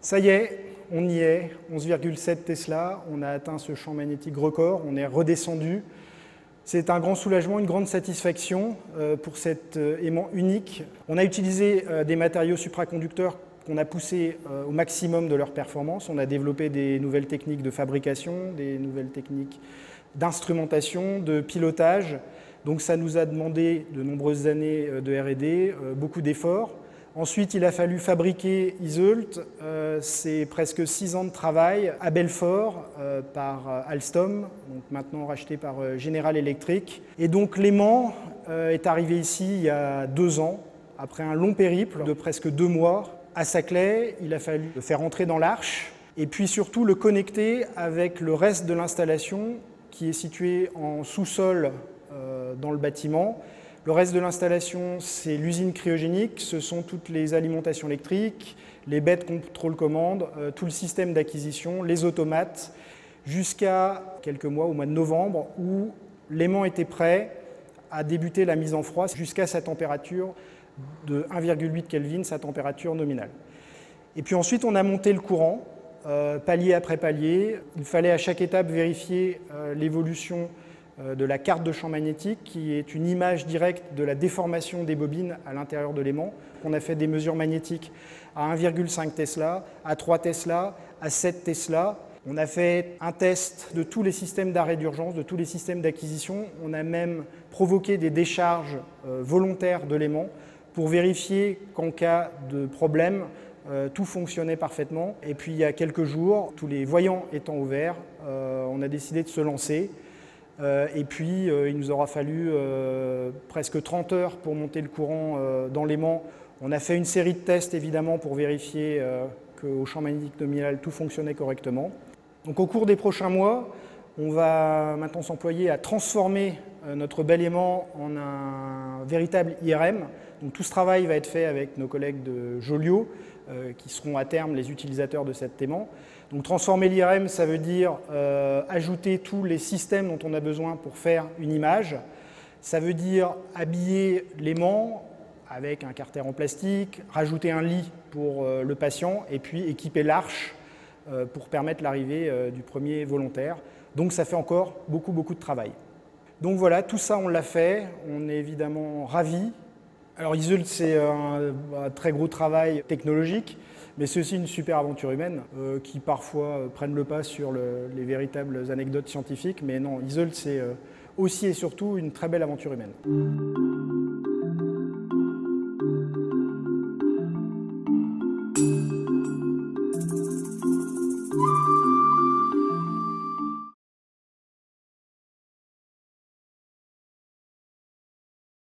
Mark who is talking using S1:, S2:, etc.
S1: Ça y est, on y est, 11,7 Tesla, on a atteint ce champ magnétique record, on est redescendu. C'est un grand soulagement, une grande satisfaction pour cet aimant unique. On a utilisé des matériaux supraconducteurs qu'on a poussés au maximum de leur performance. On a développé des nouvelles techniques de fabrication, des nouvelles techniques d'instrumentation, de pilotage. Donc ça nous a demandé de nombreuses années de R&D, beaucoup d'efforts. Ensuite, il a fallu fabriquer Iseult, c'est presque 6 ans de travail à Belfort par Alstom, donc maintenant racheté par General Electric. Et donc l'aimant est arrivé ici il y a 2 ans, après un long périple de presque 2 mois. À Saclay, il a fallu le faire entrer dans l'arche et puis surtout le connecter avec le reste de l'installation qui est situé en sous-sol dans le bâtiment. Le reste de l'installation, c'est l'usine cryogénique, ce sont toutes les alimentations électriques, les baies de contrôle-commande, tout le système d'acquisition, les automates, jusqu'à quelques mois, au mois de novembre, où l'aimant était prêt à débuter la mise en froid jusqu'à sa température de 1,8 Kelvin, sa température nominale. Et puis ensuite, on a monté le courant, palier après palier. Il fallait à chaque étape vérifier l'évolution de la carte de champ magnétique, qui est une image directe de la déformation des bobines à l'intérieur de l'aimant. On a fait des mesures magnétiques à 1,5 Tesla, à 3 Tesla, à 7 Tesla. On a fait un test de tous les systèmes d'arrêt d'urgence, de tous les systèmes d'acquisition. On a même provoqué des décharges volontaires de l'aimant pour vérifier qu'en cas de problème, tout fonctionnait parfaitement. Et puis il y a quelques jours, tous les voyants étant ouverts, on a décidé de se lancer. Et puis, il nous aura fallu presque 30 heures pour monter le courant dans l'aimant. On a fait une série de tests, évidemment, pour vérifier qu'au champ magnétique nominal, tout fonctionnait correctement. Donc, au cours des prochains mois, on va maintenant s'employer à transformer notre bel aimant en un véritable IRM. Donc, tout ce travail va être fait avec nos collègues de Joliot, qui seront à terme les utilisateurs de cet aimant. Donc transformer l'IRM, ça veut dire ajouter tous les systèmes dont on a besoin pour faire une image. Ça veut dire habiller l'aimant avec un carter en plastique, rajouter un lit pour le patient et puis équiper l'arche pour permettre l'arrivée du premier volontaire. Donc ça fait encore beaucoup de travail. Donc voilà, tout ça on l'a fait, on est évidemment ravis. Alors Iseult, c'est un très gros travail technologique, mais c'est aussi une super aventure humaine qui parfois prennent le pas sur les véritables anecdotes scientifiques. Mais non, Iseult, c'est aussi et surtout une très belle aventure humaine.